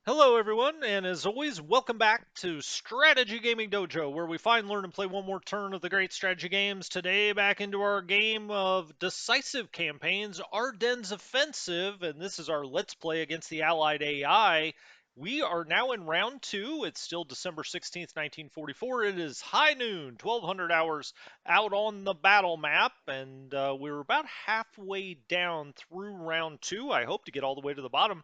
Hello, everyone, and as always, welcome back to Strategy Gaming Dojo, where we find, learn, and play one more turn of the great strategy games. Today, back into our game of Decisive Campaigns, Ardennes Offensive, and this is our Let's Play against the Allied AI. We are now in round two. It's still December 16th, 1944. It is high noon, 1200 hours out on the battle map, and we're about halfway down through round two. I hope to get all the way to the bottom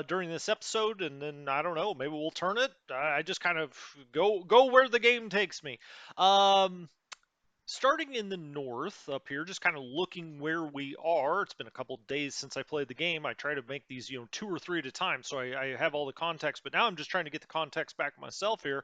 during this episode, and then I don't know, maybe we'll turn it. I just kind of go where the game takes me. Um, Starting in the north up here, just kind of looking where we are. It's been a couple days since I played the game. I try to make these, two or three at a time, so I have all the context. But now I'm just trying to get the context back myself here.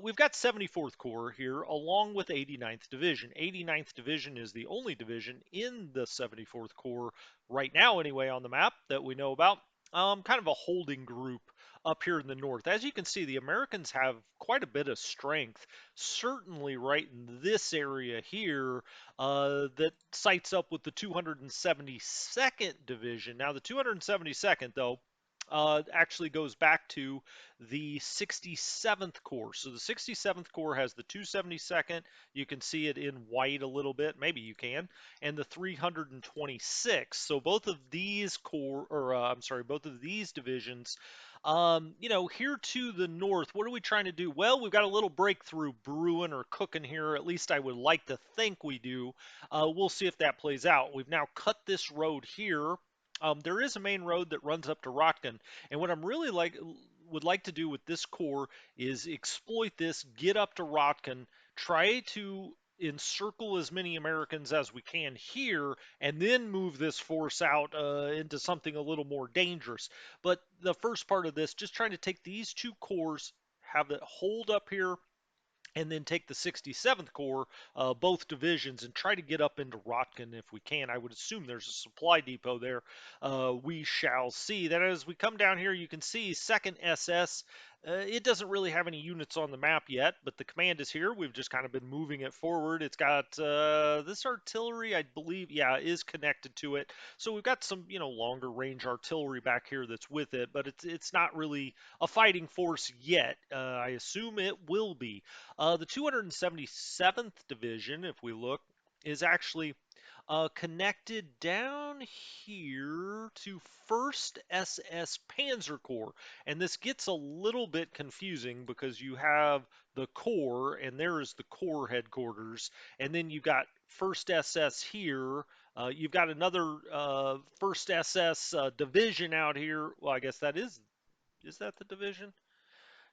We've got 74th Corps here, along with 89th Division. 89th Division is the only division in the 74th Corps right now, anyway, on the map that we know about. Kind of a holding group up here in the north. As you can see, the Americans have quite a bit of strength, certainly right in this area here, that sights up with the 272nd Division. Now, the 272nd, though, actually goes back to the 67th Corps. So the 67th Corps has the 272nd. You can see it in white a little bit, maybe you can, and the 326. So both of these corps, or I'm sorry, both of these divisions. Here to the north, what are we trying to do? Well, we've got a little breakthrough brewing or cooking here. At least I would like to think we do. We'll see if that plays out. We've now cut this road here. There is a main road that runs up to Rotkin, and what I'm really would like to do with this core is exploit this, get up to Rotkin, try to encircle as many Americans as we can here, and then move this force out into something a little more dangerous. But the first part of this, just trying to take these two cores, have it hold up here, and then take the 67th Corps, both divisions, and try to get up into Rotkin if we can. I would assume there's a supply depot there. We shall see. That as we come down here, you can see 2nd SS. It doesn't really have any units on the map yet, but the command is here. We've just kind of been moving it forward. It's got this artillery, I believe, yeah, is connected to it. So we've got some, longer range artillery back here that's with it, but it's not really a fighting force yet. I assume it will be. The 277th Division, if we look, is actually connected down here to 1st SS Panzer Corps. And this gets a little bit confusing because you have the Corps, and there is the Corps headquarters, and then you've got 1st SS here. You've got another 1st SS division out here. Well, I guess is that the division?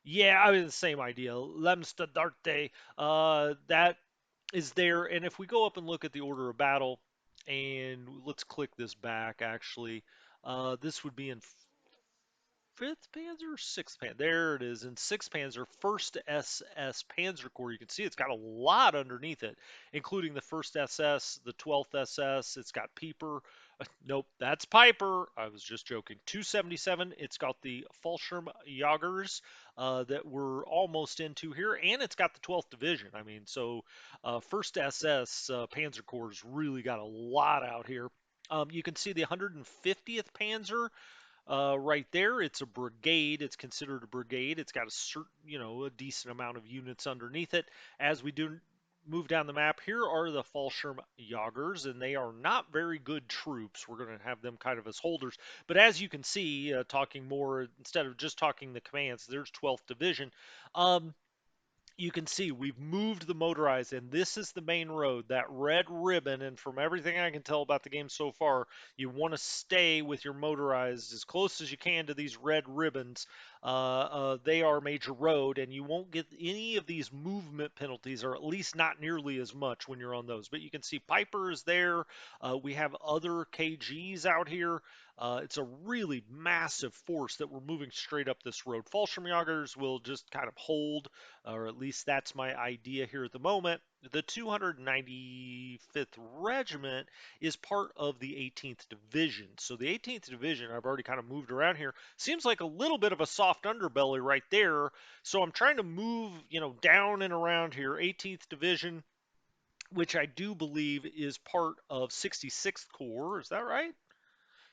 Yeah, I mean the same idea. Lemstadarte, that is there. And if we go up and look at the order of battle, and let's click this back actually, this would be in 5th Panzer, 6th Panzer. There it is in 6th Panzer, 1st SS Panzer Corps. You can see it's got a lot underneath it, including the 1st SS, the 12th SS. It's got Pieper. Nope, that's Piper. I was just joking. 277. It's got the Fallschirmjägers that we're almost into here, and it's got the 12th Division. I mean, so 1st SS Panzer Corps has really got a lot out here. You can see the 150th Panzer right there. It's a brigade. It's considered a brigade. It's got a certain, a decent amount of units underneath it. As we do move down the map, here are the Fallschirmjägers, and they are not very good troops. We're going to have them kind of as holders. But as you can see, talking more, instead of just talking the commands, there's 12th Division. You can see we've moved the motorized, and this is the main road, that red ribbon. And from everything I can tell about the game so far, you want to stay with your motorized as close as you can to these red ribbons. They are major road, and you won't get any of these movement penalties, or at least not nearly as much when you're on those. But you can see Piper is there. We have other KGs out here. It's a really massive force that we're moving straight up this road. Fallschirmjägers will just kind of hold, or at least that's my idea here at the moment. The 295th Regiment is part of the 18th Division. So the 18th Division, I've already kind of moved around here, seems like a little bit of a soft underbelly right there. So I'm trying to move, down and around here. 18th Division, which I do believe is part of 66th Corps. Is that right?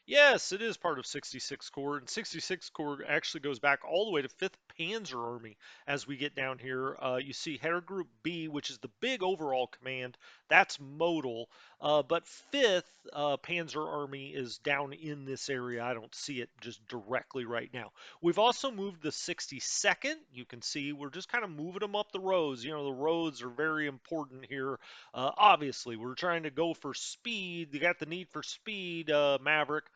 Yes, it is part of 66 Corps, and 66 Corps actually goes back all the way to 5th Panzer Army. As we get down here, you see Header Group B, which is the big overall command. That's modal, but 5th Panzer Army is down in this area. I don't see it just directly right now. We've also moved the 62nd. You can see we're just kind of moving them up the roads. You know, the roads are very important here. Obviously, we're trying to go for speed. They got the need for speed, Maverick,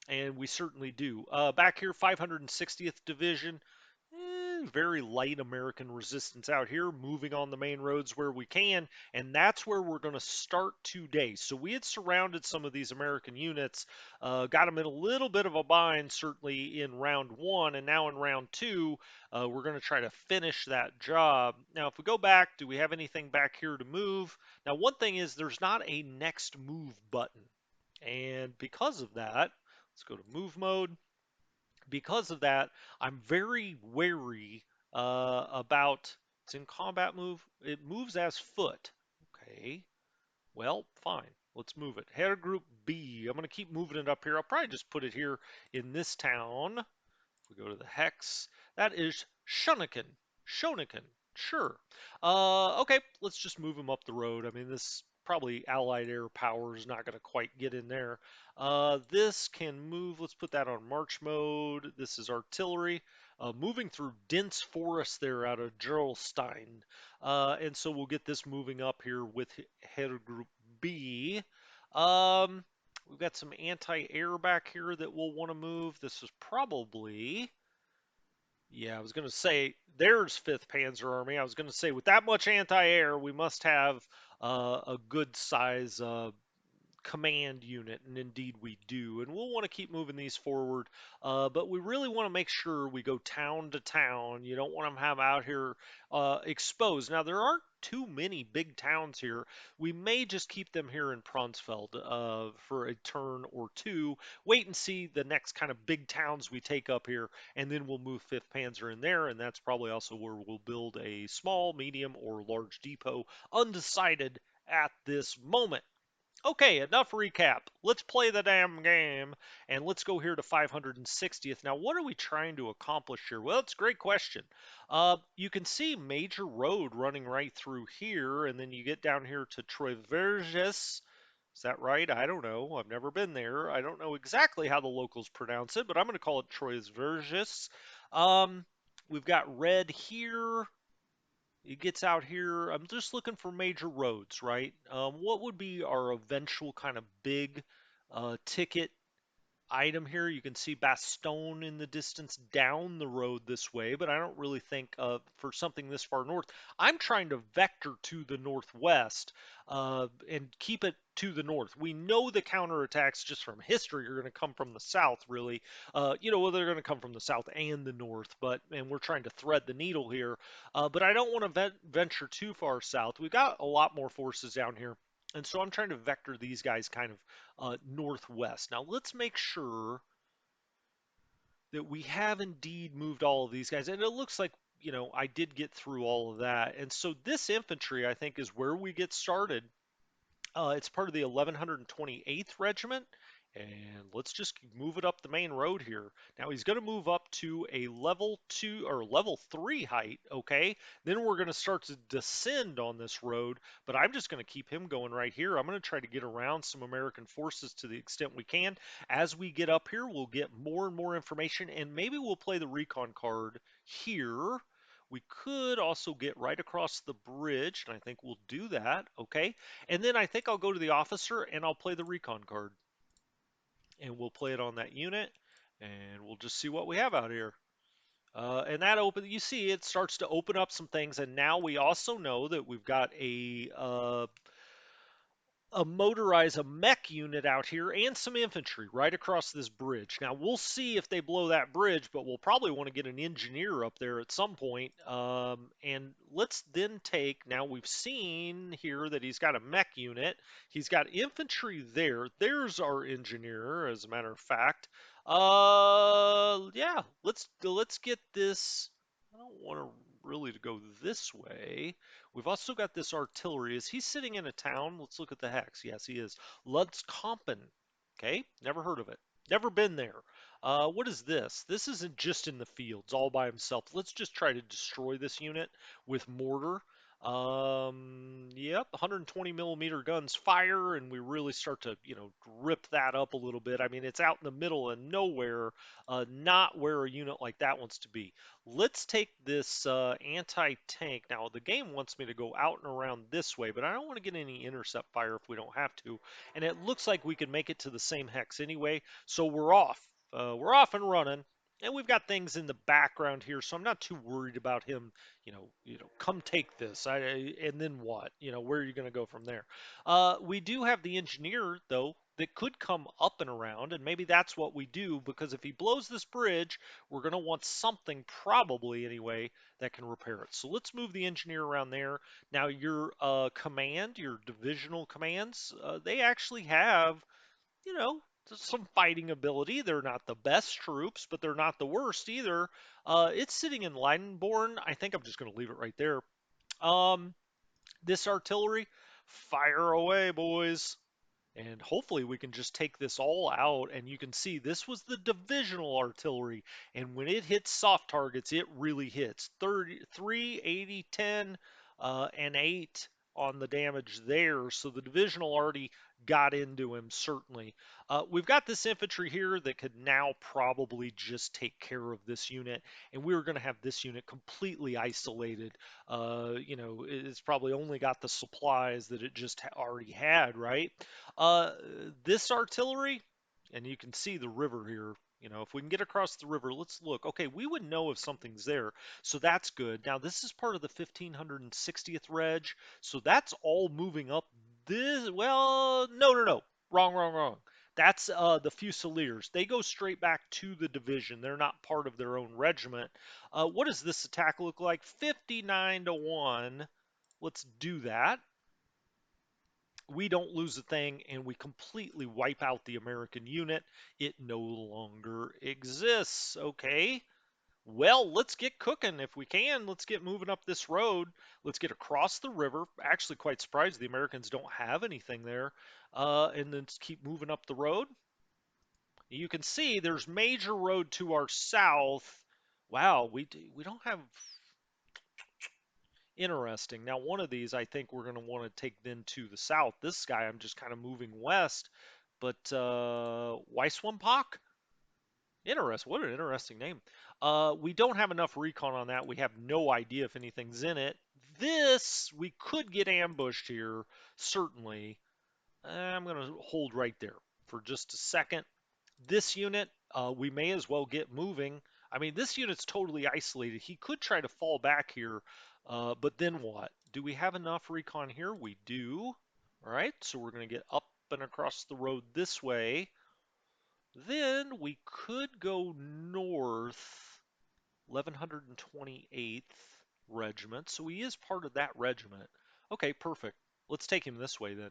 and we certainly do. Back here, 560th Division. Very light American resistance out here, moving on the main roads where we can, and that's where we're going to start today. So we had surrounded some of these American units, got them in a little bit of a bind, certainly in round one, and now in round two, we're going to try to finish that job. Now, if we go back, do we have anything back here to move? Now, one thing is there's not a next move button, and because of that, let's go to move mode. Because of that, I'm very wary about it's in combat move. It moves as foot. Okay. Well, fine. Let's move it. Header group B. I'm going to keep moving it up here. I'll probably just put it here in this town. If we go to the hex, that is Shoniken. Shoniken. Sure. Okay, let's just move him up the road. I mean, this probably Allied air power is not going to quite get in there. This can move. Let's put that on march mode. This is artillery. Moving through dense forest there out of Gerolstein. And so we'll get this moving up here with header group B. Um, we've got some anti-air back here that we'll want to move. This is probably, yeah, I was going to say there's 5th Panzer Army. I was going to say with that much anti-air, we must have a good size command unit, and indeed we do. And we'll want to keep moving these forward, but we really want to make sure we go town to town. You don't want them have out here exposed. Now there aren't too many big towns here. We may just keep them here in Pronsfeld for a turn or two. Wait and see the next kind of big towns we take up here, and then we'll move 5th Panzer in there, and that's probably also where we'll build a small, medium, or large depot, undecided at this moment. Okay, enough recap. Let's play the damn game, and let's go here to 560th. Now, what are we trying to accomplish here? Well, it's a great question. You can see major road running right through here, and then you get down here to Troyverges. Is that right? I don't know. I've never been there. I don't know exactly how the locals pronounce it, but I'm going to call it Troyverges. Um, we've got red here. It gets out here. I'm just looking for major roads, right? What would be our eventual kind of big ticket item here? You can see Bastogne in the distance down the road this way, but I don't really think for something this far north. I'm trying to vector to the northwest and keep it to the north. We know the counterattacks just from history are going to come from the south, really. Well, they're going to come from the south and the north, and we're trying to thread the needle here. But I don't want to venture too far south. We've got a lot more forces down here. And so I'm trying to vector these guys kind of northwest. Now let's make sure that we have indeed moved all of these guys. And it looks like, I did get through all of that. And so this infantry, I think, is where we get started. It's part of the 1128th Regiment. And let's just move it up the main road here. Now he's going to move up to a level 2 or level 3 height, okay? Then we're going to start to descend on this road, but I'm just going to keep him going right here. I'm going to try to get around some American forces to the extent we can. As we get up here, we'll get more and more information, and maybe we'll play the recon card here. We could also get right across the bridge, and I think we'll do that, okay? And then I think I'll go to the officer and I'll play the recon card. And we'll play it on that unit, and we'll just see what we have out here. And that you see, it starts to open up some things, and now we also know that we've got a mech unit out here and some infantry right across this bridge. Now we'll see if they blow that bridge, but we'll probably want to get an engineer up there at some point. And let's then take, now we've seen here that he's got a mech unit. He's got infantry there. There's our engineer, as a matter of fact. Yeah, let's get this. I don't want to really to go this way. We've also got this artillery. Is he sitting in a town? Let's look at the hex. Yes, he is. Lutzkampen. Okay, never heard of it. Never been there. What is this? This isn't just in the fields all by himself. Let's just try to destroy this unit with mortar. Yep, 120 millimeter guns fire, and we really start to, rip that up a little bit. I mean, it's out in the middle of nowhere, not where a unit like that wants to be. Let's take this anti-tank. Now, the game wants me to go out and around this way, but I don't want to get any intercept fire if we don't have to. And it looks like we can make it to the same hex anyway. So we're off. We're off and running. And we've got things in the background here, so I'm not too worried about him. Come take this. And then what? Where are you going to go from there? We do have the engineer though that could come up and around, and maybe that's what we do because if he blows this bridge, we're going to want something probably anyway that can repair it. So let's move the engineer around there. Now your command, your divisional commands, they actually have you know, some fighting ability. They're not the best troops, but they're not the worst either. It's sitting in Leidenborn. I think I'm just going to leave it right there. Um, this artillery, fire away, boys. And hopefully we can just take this all out. And you can see this was the divisional artillery. And when it hits soft targets, it really hits 33, 80, 10, and 8 on the damage there. So the divisional already got into him, certainly. We've got this infantry here that could now probably just take care of this unit. And we're going to have this unit completely isolated. It's probably only got the supplies that it just already had, right? Uh, this artillery, and you can see the river here. If we can get across the river, let's look. Okay, we would know if something's there, so that's good. Now, this is part of the 1560th reg, so that's all moving up this. Well, no, no, no. Wrong, wrong, wrong. That's the Fusiliers. They go straight back to the division. They're not part of their own regiment. What does this attack look like? 59 to 1. Let's do that. We don't lose a thing and we completely wipe out the American unit. It no longer exists. Okay. Well, let's get cooking if we can. Let's get moving up this road. Let's get across the river. Actually, quite surprised the Americans don't have anything there. And then keep moving up the road. You can see there's major road to our south. Wow, we don't have interesting. Now, one of these I think we're going to want to take then to the south. This guy I'm just kind of moving west, but Weisswampak? Interesting. What an interesting name. We don't have enough recon on that. We have no idea if anything's in it. This, we could get ambushed here, certainly. I'm going to hold right there for just a second. This unit, we may as well get moving. I mean, this unit's totally isolated. He could try to fall back here, but then what? Do we have enough recon here? We do. All right, so we're going to get up and across the road this way. Then we could go north, 1128th Regiment. So he is part of that regiment. Okay, perfect. Let's take him this way then.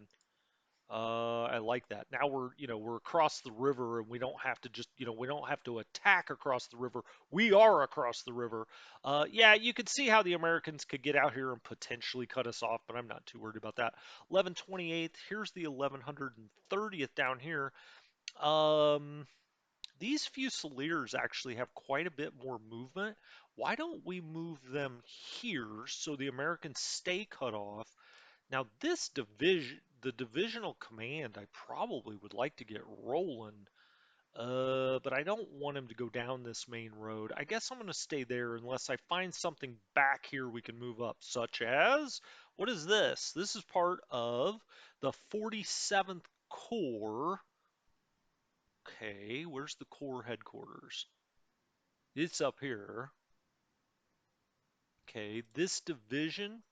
I like that. Now we're across the river and we don't have to we don't have to attack across the river. We are across the river. Yeah, you could see how the Americans could get out here and potentially cut us off, but I'm not too worried about that. 1128th, here's the 1130th down here. Um, these Fusiliers actually have quite a bit more movement. Why don't we move them here so the Americans stay cut off? Now this division, the divisional command, I probably would like to get rolling, but I don't want him to go down this main road. I guess I'm going to stay there unless I find something back here we can move up, such as, what is this? This is part of the 47th Corps. Okay, where's the Corps headquarters? It's up here. Okay, this division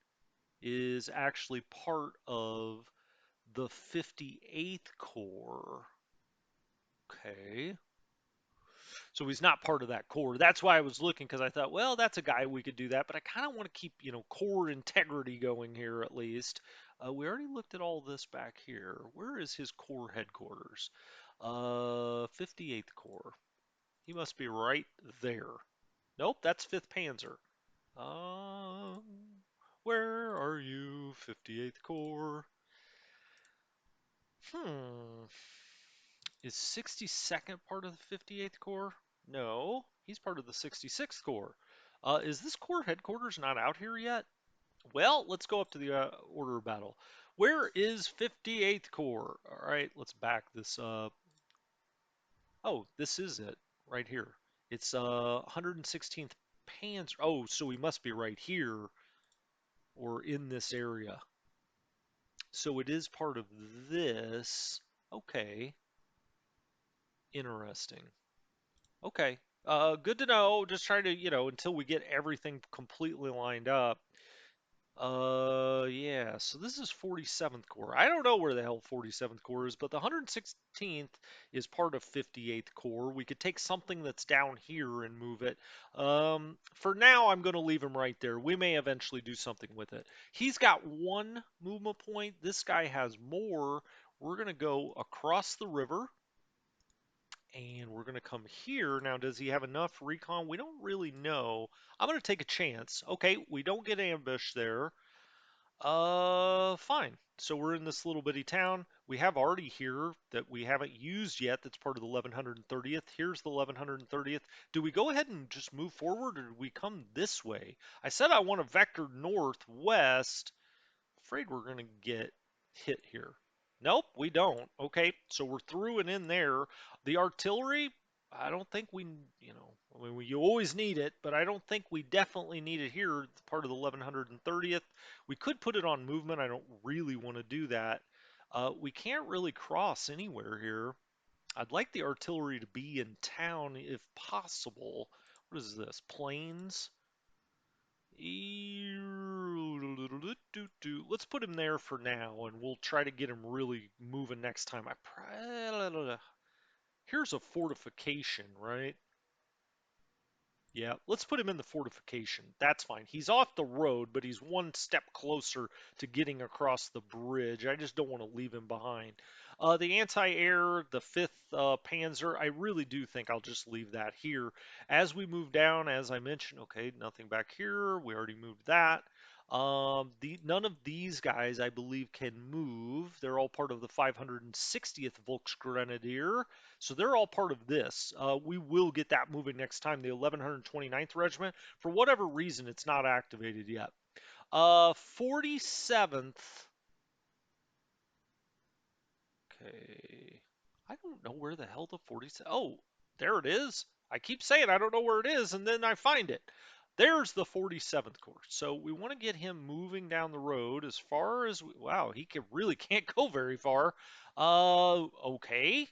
is actually part of the 58th Corps. Okay. So he's not part of that corps. That's why I was looking because I thought, well, that's a guy we could do that, but I kind of want to keep, corps integrity going here at least. We already looked at all this back here. Where is his corps headquarters? 58th Corps. He must be right there. Nope, that's 5th Panzer. Um, where are you, 58th Corps? Hmm. Is 62nd part of the 58th Corps? No, he's part of the 66th Corps. Is this Corps headquarters not out here yet? Well, let's go up to the order of battle. Where is 58th Corps? All right, let's back this up. Oh, this is it right here. It's 116th Panzer. Oh, so we must be right here or in this area. So it is part of this. Okay, interesting. Okay, good to know. Just trying to, until we get everything completely lined up. Yeah, so this is 47th Corps. I don't know where the hell 47th Corps is, but the 116th is part of 58th Corps. We could take something that's down here and move it. For now, I'm going to leave him right there. We may eventually do something with it. He's got one movement point. This guy has more. We're going to go across the river. And we're going to come here. Now, does he have enough recon? We don't really know. I'm going to take a chance. Okay, we don't get ambushed there. Fine. So we're in this little bitty town. We have Artie here that we haven't used yet. That's part of the 1130th. Here's the 1130th. Do we go ahead and just move forward, or do we come this way? I said I want to vector northwest. Afraid we're gonna get hit here. Nope, we don't. Okay, so we're through and in there. The artillery, I don't think I mean, you always need it, but I don't think we definitely need it here. It's part of the 1130th. We could put it on movement. I don't really want to do that. We can't really cross anywhere here. I'd like the artillery to be in town if possible. What is this? Planes? Let's put him there for now, and we'll try to get him really moving next time. Here's a fortification, right? Yeah, let's put him in the fortification. That's fine. He's off the road, but he's one step closer to getting across the bridge. I just don't want to leave him behind. The anti-air, the 5th Panzer, I really do think I'll just leave that here. As we move down, as I mentioned, okay, nothing back here. We already moved that. None of these guys, I believe, can move. They're all part of the 560th Volksgrenadier. So they're all part of this. We will get that moving next time. The 1129th Regiment, for whatever reason, it's not activated yet. 47th. Okay. I don't know where the hell the 47th. Oh, there it is. I keep saying I don't know where it is, and then I find it. There's the 47th Corps. So we want to get him moving down the road as far as wow, really can't go very far. Okay.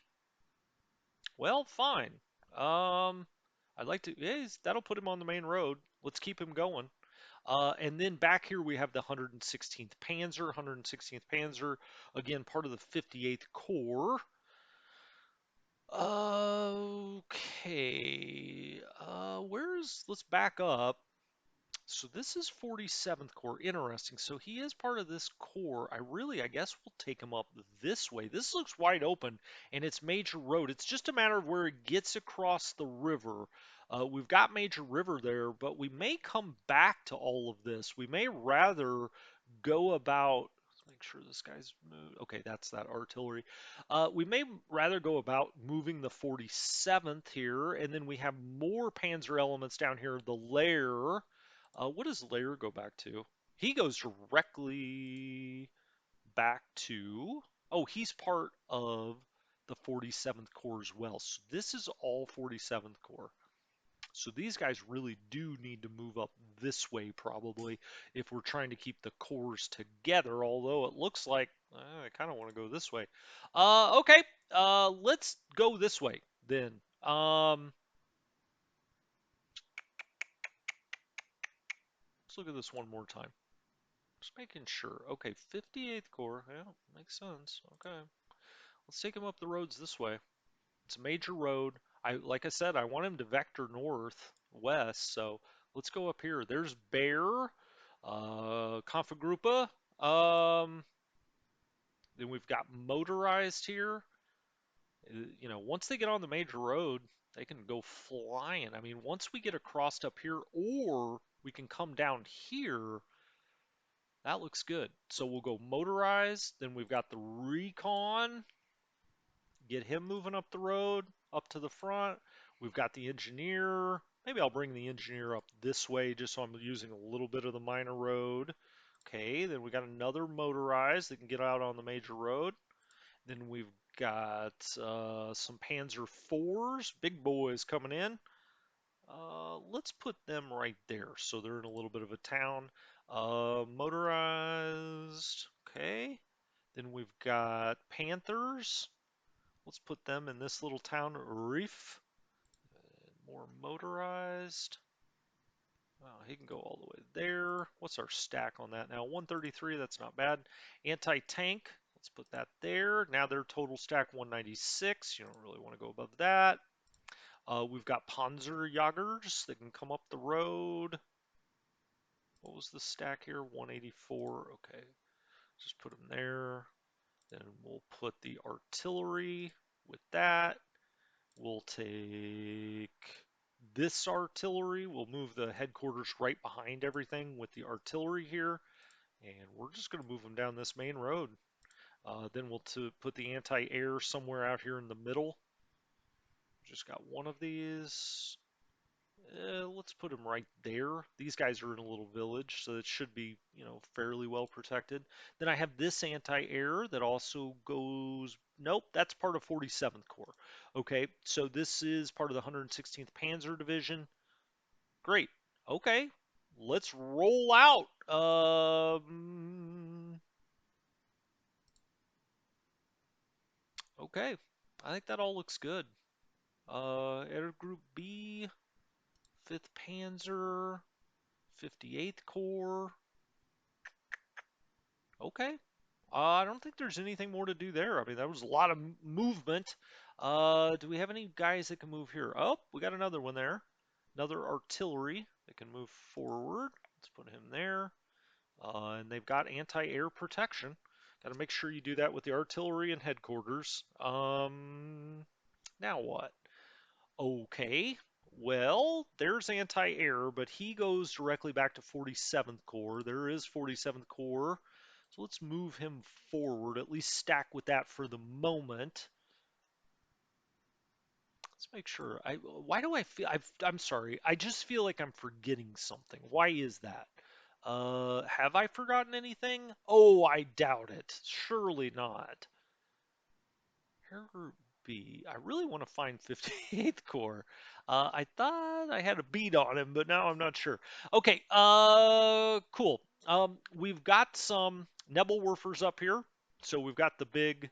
Well, fine. Um, I'd like to. Yeah, that'll put him on the main road. Let's keep him going. And then back here we have the 116th Panzer. 116th Panzer, again part of the 58th Corps. Okay. Let's back up. So this is 47th Corps. Interesting. So he is part of this corps. I guess we'll take him up this way. This looks wide open, and it's major road. It's just a matter of where it gets across the river. We've got major river there, but we may come back to all of this. We may rather go about. Let's make sure this guy's moved. Okay, that's that artillery. We may rather go about moving the 47th here, and then we have more panzer elements down here. The lair. What does layer go back to? He goes directly back to. Oh, he's part of the 47th Corps as well. So this is all 47th Corps. So these guys really do need to move up this way probably if we're trying to keep the corps together. Although it looks like I kind of want to go this way. Okay. Let's go this way then. Let's look at this one more time. Just making sure. Okay, 58th Corps. Yeah, makes sense. Okay. Let's take him up the roads this way. It's a major road. Like I said, I want him to vector north, west, so let's go up here. There's Bear, Confagrupa. Then we've got motorized here. Once they get on the major road, they can go flying. I mean, once we get across up here, or we can come down here. That looks good. So we'll go motorized. Then we've got the recon. get him moving up the road, up to the front. We've got the engineer. Maybe I'll bring the engineer up this way just so I'm using a little bit of the minor road. Okay, then we got another motorized that can get out on the major road. Then we've got some Panzer IVs, big boys coming in. Let's put them right there so they're in a little bit of a town. Motorized, okay. Then we've got Panthers. Let's put them in this little town, Reef. More motorized. Wow, he can go all the way there. What's our stack on that now? 133, that's not bad. Anti-tank, let's put that there. Now their total stack 196. You don't really want to go above that. We've got Panzerjagers that can come up the road. What was the stack here? 184. Okay, just put them there. Then we'll put the artillery with that. We'll take this artillery. We'll move the headquarters right behind everything with the artillery here. And we're just going to move them down this main road. Then we'll put the anti-air somewhere out here in the middle. Just got one of these. Let's put them right there. These guys are in a little village, so it should be, fairly well protected. Then I have this anti-air that also goes. Nope, that's part of 47th Corps. Okay, so this is part of the 116th Panzer Division. Great. Okay, let's roll out. Okay, I think that all looks good. Air Group B, 5th Panzer, 58th Corps. Okay. I don't think there's anything more to do there. I mean, that was a lot of movement. Do we have any guys that can move here? Oh, we got another one there. Another artillery that can move forward. Let's put him there. And they've got anti-air protection. Got to make sure you do that with the artillery and headquarters. Now what? Okay. Well, there's anti-air, but he goes directly back to 47th Corps. There is 47th Corps. So let's move him forward, at least stack with that for the moment. Let's make sure. Why do I feel I'm sorry. I just feel like I'm forgetting something. Why is that? Have I forgotten anything? Oh, I doubt it. Surely not. Hair Group B. I really want to find 58th Corps. I thought I had a beat on him, but now I'm not sure. Okay, cool. We've got some Nebelwerfers up here. So we've got the big.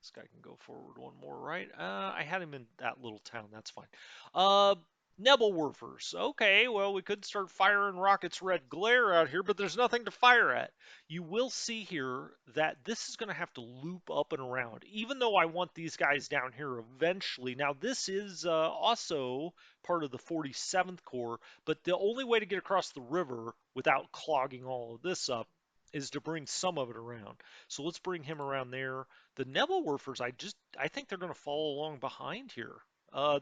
This guy can go forward one more, right? I had him in that little town. That's fine. Uh, Nebelwerfers. Okay, well, we could start firing rockets red glare out here, but there's nothing to fire at. You will see here that this is going to have to loop up and around, even though I want these guys down here eventually. Now, this is also part of the 47th Corps, but the only way to get across the river without clogging all of this up is to bring some of it around. So let's bring him around there. The Nebelwerfers, I think they're going to follow along behind here.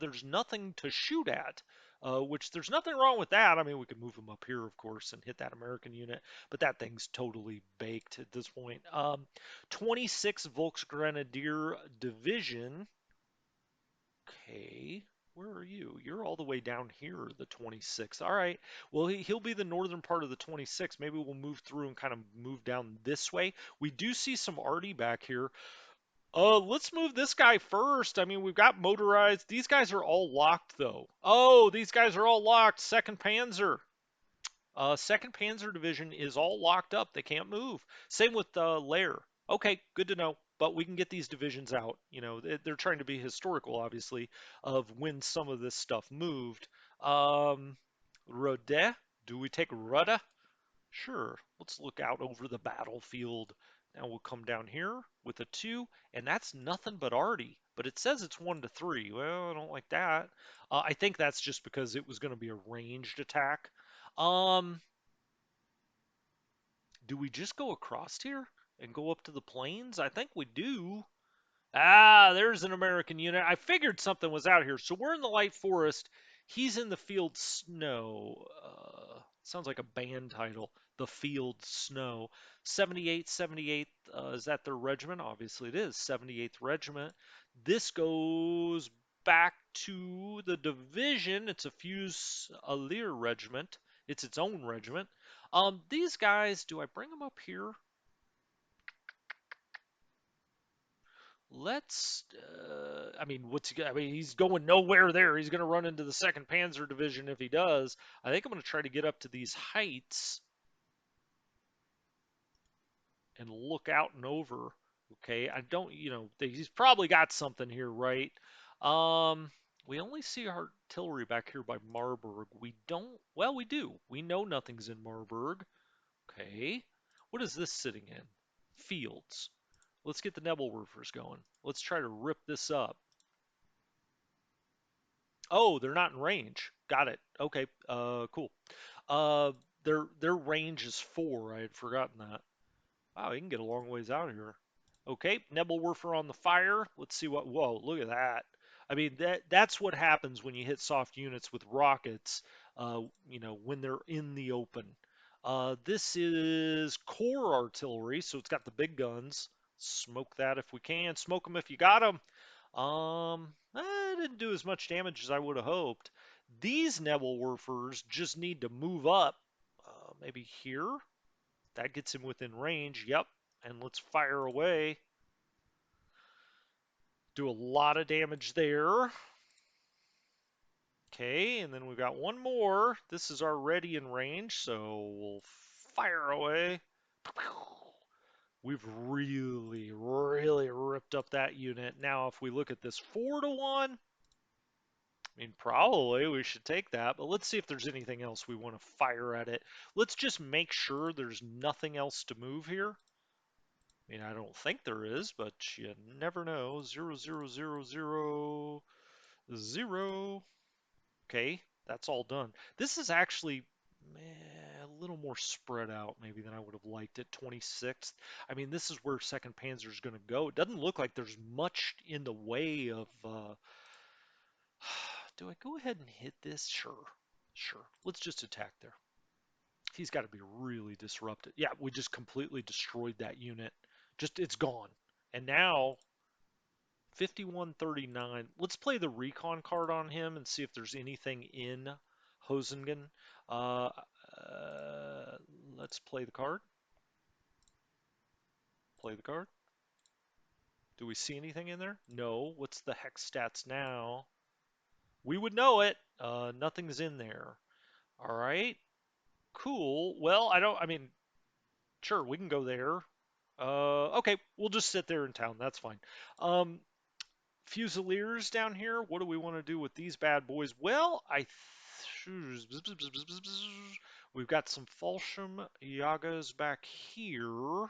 There's nothing to shoot at, which there's nothing wrong with that. I mean, we could move them up here, of course, and hit that American unit, but that thing's totally baked at this point. 26 Volksgrenadier Division. Okay, where are you? You're all the way down here, the 26th. All right. Well, he'll be the northern part of the 26th. Maybe we'll move through and kind of move down this way. We do see some arty back here. Let's move this guy first. I mean, we've got motorized. These guys are all locked, though. Oh, these guys are all locked. Second Panzer. Second Panzer Division is all locked up. They can't move. Same with Lair. Okay, good to know. But we can get these divisions out. They're trying to be historical, obviously, of when some of this stuff moved. Rodet? Do we take Rudda? Sure, let's look out over the battlefield. Now we'll come down here with a 2, and that's nothing but arty. But it says it's 1 to 3. Well, I don't like that. I think that's just because it was going to be a ranged attack. Um, do we just go across here and go up to the plains? I think we do. Ah, there's an American unit. I figured something was out here. So we're in the light forest. He's in the field snow. Sounds like a band title. The Field Snow. 78th, is that their regiment? Obviously it is. 78th Regiment. This goes back to the division. It's a Fusilier Regiment. It's its own regiment. These guys, do I bring them up here? I mean, I mean, he's going nowhere there. He's going to run into the 2nd Panzer Division if he does. I think I'm going to try to get up to these heights and look out and over. Okay, I don't, he's probably got something here, right? We only see artillery back here by Marburg. We don't, well, we do. We know nothing's in Marburg. Okay, what is this sitting in? Fields. Let's get the Nebelwerfers going. Let's try to rip this up. Oh, they're not in range. Got it. Okay. Cool. Uh, their range is 4. I had forgotten that. Wow, he can get a long ways out here. Okay, Nebelwerfer on the fire. Let's see what. Whoa, look at that. I mean, that's what happens when you hit soft units with rockets. When they're in the open. This is core artillery, so it's got the big guns. Smoke that if we can. Smoke them if you got them. Didn't do as much damage as I would have hoped. These Nebelwerfers just need to move up. Maybe here. That gets him within range. Yep. And let's fire away. Do a lot of damage there. Okay, and then we've got one more. This is already in range, so we'll fire away. We've really, really ripped up that unit. Now, if we look at this 4-1, I mean, probably we should take that, but let's see if there's anything else we want to fire at it. Let's just make sure there's nothing else to move here. I mean, I don't think there is, but you never know. 0, 0, 0, 0, 0. Okay, that's all done. This is actually a little more spread out maybe than I would have liked it. 26th. I mean, this is where 2nd Panzer is going to go. It doesn't look like there's much in the way of. Do I go ahead and hit this? Sure. Sure. Let's just attack there. He's got to be really disrupted. Yeah, we just completely destroyed that unit. Just, it's gone. And now 5139. Let's play the recon card on him and see if there's anything in Hosingen. Uh, uh, let's play the card. Play the card. Do we see anything in there? No. What's the hex stats now? We would know it. Nothing's in there. All right. Cool. Well, I mean, sure, we can go there. Okay, we'll just sit there in town. That's fine. Um, Fusiliers down here. What do we want to do with these bad boys? Well, we've got some Fallschirm Yagas back here.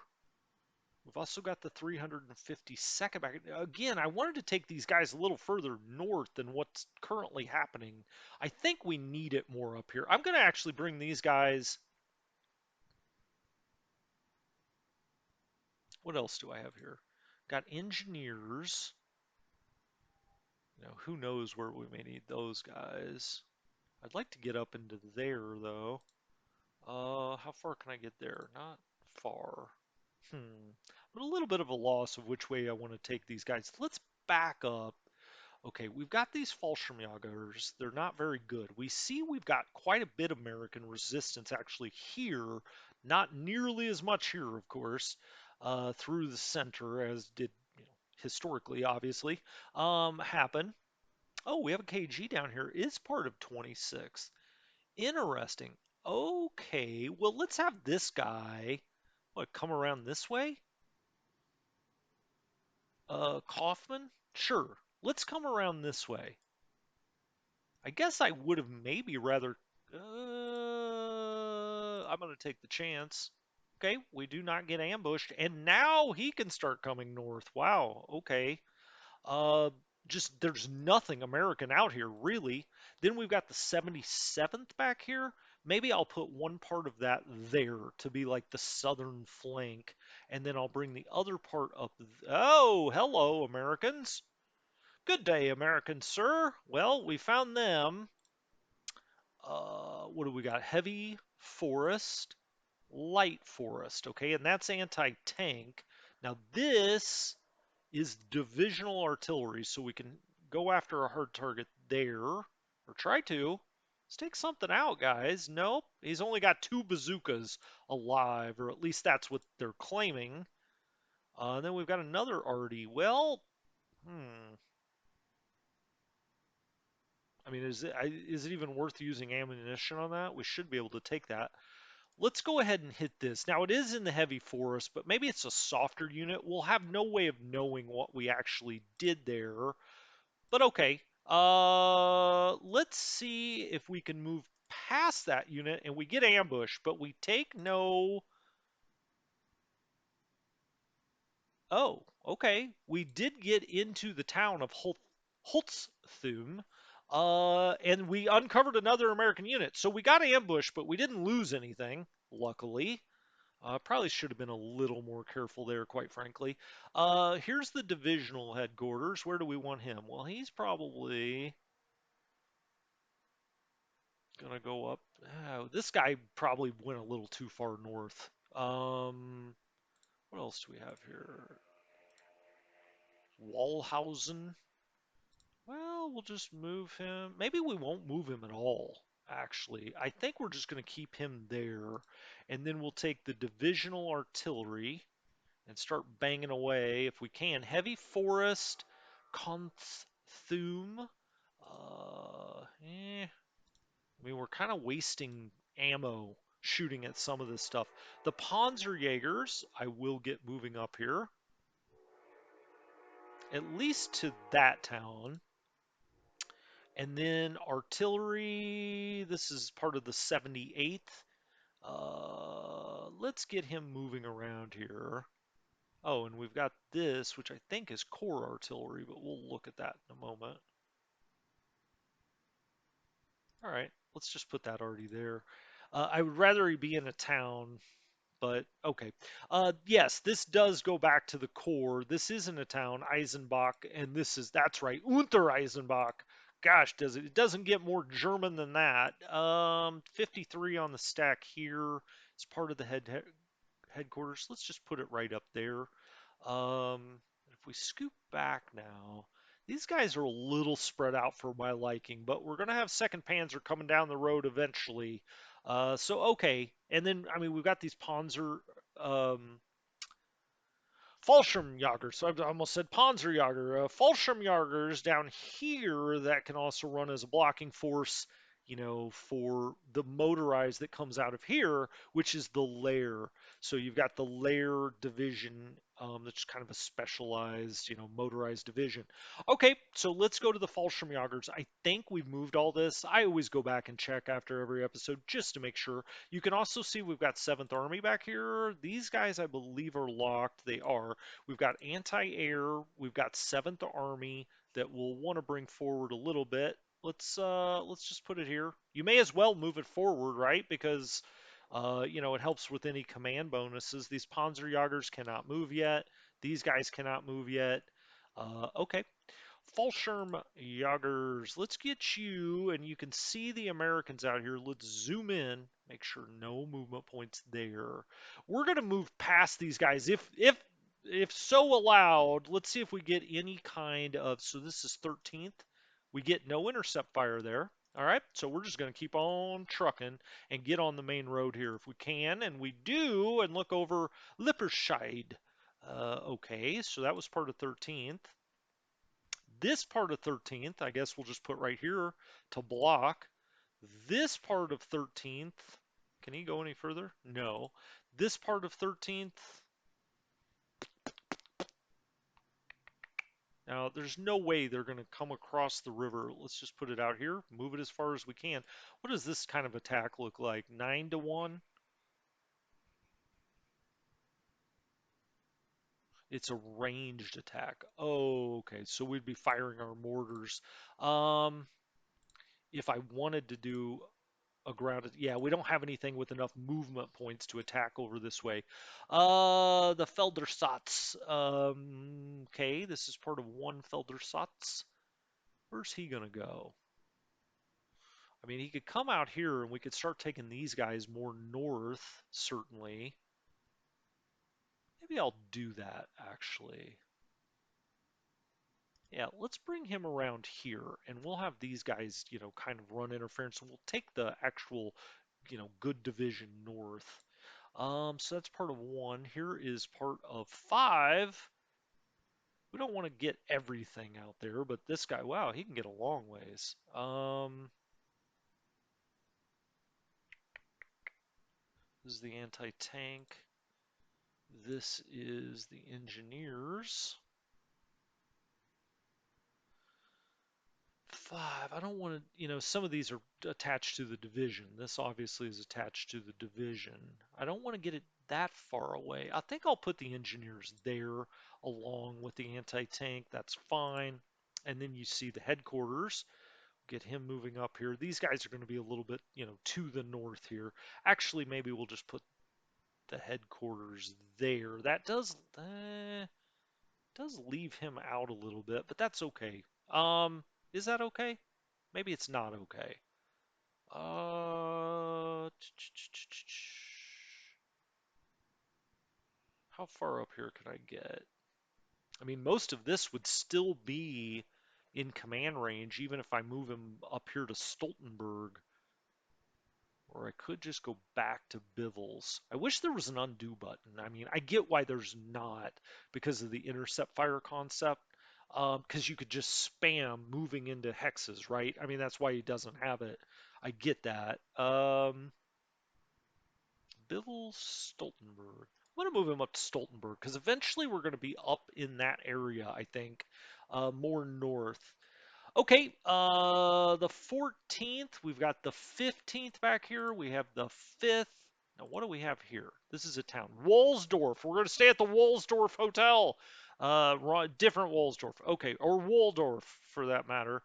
We've also got the 352nd back. Again, I wanted to take these guys a little further north than what's currently happening. I think we need it more up here. I'm going to actually bring these guys. What else do I have here? Got engineers. Who knows where we may need those guys. I'd like to get up into there, though. How far can I get there? Not far. But a little bit of a loss of which way I want to take these guys. Let's back up. Okay, we've got these Fallschirmjägers. They're not very good. We see we've got quite a bit of American resistance actually here. Not nearly as much here, of course, through the center as did, historically, obviously, happen. Oh, we have a KG down here. Is part of 26th. Interesting. Okay, well, let's have this guy, come around this way? Kaufman? Sure. Let's come around this way. I guess I would have maybe rather. I'm going to take the chance. Okay, we do not get ambushed, and now he can start coming north. Wow. Okay. Uh, just there's nothing American out here really. Then we've got the 77th back here. Maybe I'll put one part of that there to be like the southern flank, and then I'll bring the other part up. Oh, hello, Americans. Good day, Americans, sir. Well, we found them. What do we got? Heavy forest, light forest, okay? And that's anti-tank. Now this is divisional artillery, so we can go after a hard target there, or try to. Let's take something out, guys. Nope, he's only got 2 bazookas alive, or at least that's what they're claiming. And then we've got another arty. Well, I mean, is it even worth using ammunition on that? We should be able to take that. Let's go ahead and hit this. Now, it is in the heavy forest, but maybe it's a softer unit. We'll have no way of knowing what we actually did there. But okay. Let's see if we can move past that unit and we get ambushed, but we take no. Oh, okay. We did get into the town of Holtzthum, and we uncovered another American unit. So we got ambushed, but we didn't lose anything, luckily. Probably should have been a little more careful there, quite frankly. Here's the divisional headquarters. Where do we want him? Well, he's probably gonna go up. This guy probably went a little too far north. What else do we have here? Wallhausen. Well, we'll just move him. Maybe we won't move him at all, actually. I think we're just going to keep him there. And then we'll take the divisional artillery and start banging away if we can. Heavy forest, Conthum. I mean, we're kind of wasting ammo shooting at some of this stuff. The Panzerjägers, I will get moving up here, at least to that town. And then artillery, this is part of the 78th. Let's get him moving around here. Oh, and we've got this, which I think is core artillery, but we'll look at that in a moment. All right, let's just put that already there. I would rather he be in a town, but okay. Yes, this does go back to the core. This isn't a town, Eisenbach, and that's right, Unter Eisenbach. Gosh, it doesn't get more German than that. 53 on the stack here. It's part of the headquarters. Let's just put it right up there. If we scoop back now, these guys are a little spread out for my liking, but we're going to have second Panzer coming down the road eventually. So okay, and then I mean we've got these Panzer um, Fallschirmjäger. So I almost said Panzerjäger. Fallschirmjägers down here that can also run as a blocking force, for the motorized that comes out of here, which is the lair. So you've got the lair division that's kind of a specialized, motorized division. Okay, so let's go to the Fallschirmjägers. I think we've moved all this. I always go back and check after every episode just to make sure. You can also see we've got 7th Army back here. These guys, I believe, are locked. They are. We've got anti-air. We've got 7th Army that we'll want to bring forward a little bit. Let's just put it here. You may as well move it forward, right? Because it helps with any command bonuses. These Panzerjägers cannot move yet. These guys cannot move yet. Okay. Fallschirmjägers, let's get you, and you can see the Americans out here. Let's zoom in, make sure no movement points there. We're gonna move past these guys if so allowed. Let's see if we get any kind of. So this is 13th. We get no intercept fire there. All right, so we're just going to keep on trucking and get on the main road here if we can, and we do, and look over Lipperscheid. Okay, so that was part of 13th. This part of 13th, I guess we'll just put right here to block. This part of 13th, can he go any further? No. This part of 13th, now there's no way they're going to come across the river. Let's just put it out here, move it as far as we can. What does this kind of attack look like? 9 to 1? It's a ranged attack. Oh, okay. So we'd be firing our mortars. Um, if I wanted to do a grounded. Yeah, we don't have anything with enough movement points to attack over this way. The Feldersatz. Okay, this is part of one Feldersatz. Where's he gonna go? I mean, he could come out here and we could start taking these guys more north, certainly. Maybe I'll do that, actually. Yeah, let's bring him around here, and we'll have these guys, kind of run interference, and we'll take the actual, good division north. So that's part of 1. Here is part of 5. We don't want to get everything out there, but this guy, wow, he can get a long ways. This is the anti-tank. This is the engineers. 5. I don't want to, some of these are attached to the division. This obviously is attached to the division. I don't want to get it that far away. I think I'll put the engineers there along with the anti-tank. That's fine. And then you see the headquarters. Get him moving up here. These guys are going to be a little bit, to the north here. Actually, maybe we'll just put the headquarters there. That does leave him out a little bit, but that's okay. Is that okay? Maybe it's not okay. How far up here can I get? I mean, most of this would still be in command range, even if I move him up here to Stoltenberg. Or I could just go back to Bivels. I wish there was an undo button. I mean, I get why there's not because of the Intercept Fire concept. Because you could just spam moving into hexes, right? I mean, that's why he doesn't have it. I get that. Bivels, Stoltenberg. I'm going to move him up to Stoltenberg because eventually we're going to be up in that area, I think, more north. Okay, the 14th, we've got the 15th back here. We have the 5th. Now, what do we have here? This is a town. Wallsdorf. We're going to stay at the Wallsdorf Hotel. Different Wallsdorf. Okay, or Waldorf for that matter.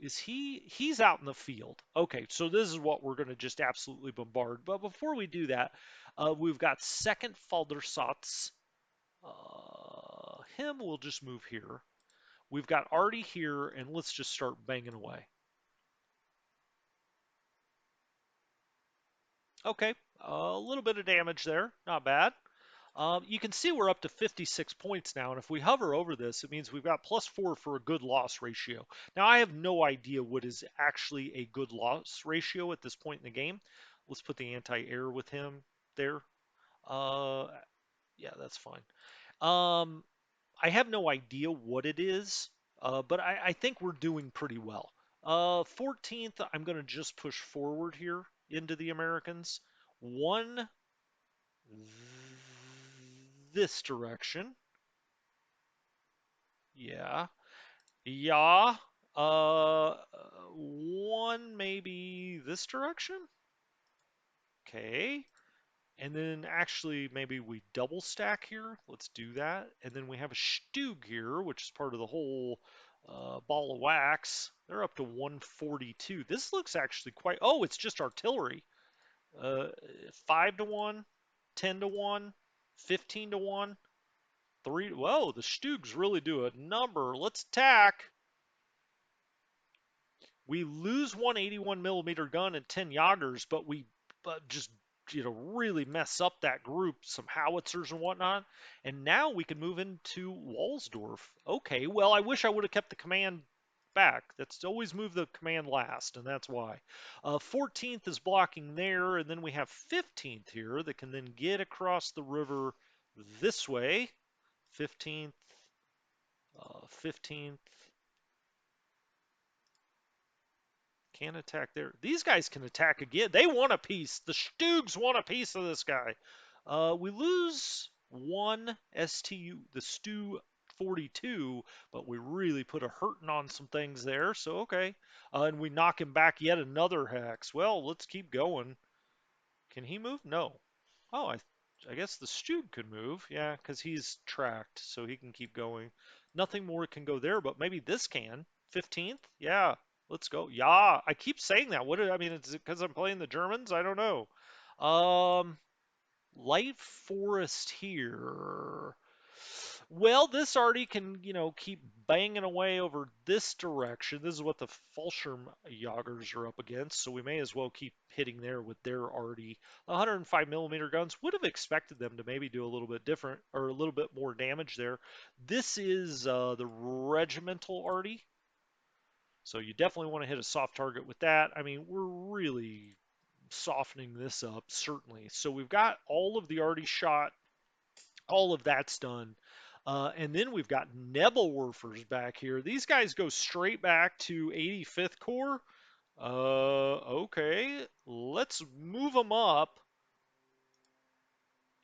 He's out in the field. Okay, so this is what we're going to just absolutely bombard. But before we do that, we've got second Faldersatz. Him, we'll just move here. We've got Artie here, and let's just start banging away. Okay, a little bit of damage there, not bad. You can see we're up to 56 points now, and if we hover over this, it means we've got +4 for a good loss ratio. Now, I have no idea what is actually a good loss ratio at this point in the game. Let's put the anti-air with him there. Uh, yeah, that's fine. Um, I have no idea what it is, but I think we're doing pretty well. 14th, I'm going to just push forward here into the Americans. 1 this direction. Yeah. Yeah. 1 maybe this direction. Okay. And then actually maybe we double stack here. Let's do that. And then we have a Stug here, which is part of the whole ball of wax. They're up to 142. This looks actually quite, oh, it's just artillery. Uh, 5 to 1, 10 to 1, 15 to 1, 3. Whoa, the Stugs really do a number. Let's attack. We lose 181 millimeter gun and 10 Jagers, but we just really mess up that group, some howitzers and whatnot. And now we can move into Wallsdorf. Okay, well, I wish I would have kept the command back. That's always move the command last, and that's why. 14th is blocking there, and then we have 15th here that can then get across the river this way. 15th, 15th, can't attack there. These guys can attack again. They want a piece. The Stugs want a piece of this guy. We lose 1 STU, the Stu 42, but we really put a hurting on some things there. So, okay. And we knock him back yet another hex. Well, let's keep going. Can he move? No. Oh, I guess the Stug could move. Yeah, because he's tracked, so he can keep going. Nothing more can go there, but maybe this can. 15th? Yeah, let's go. Yeah, I keep saying that. I mean, is it because I'm playing the Germans? I don't know. Um, Light Forest here. Well, this already can, keep banging away over this direction. This is what the Fallschirm Jagers are up against, so we may as well keep hitting there with their already 105 millimeter guns. Would have expected them to maybe do a little bit different or a little bit more damage there. This is the regimental arty, so you definitely want to hit a soft target with that. I mean, we're really softening this up, certainly. So we've got all of the arty shot, all of that's done. And then we've got Nebelwerfers back here. These guys go straight back to 85th Corps. Okay, let's move them up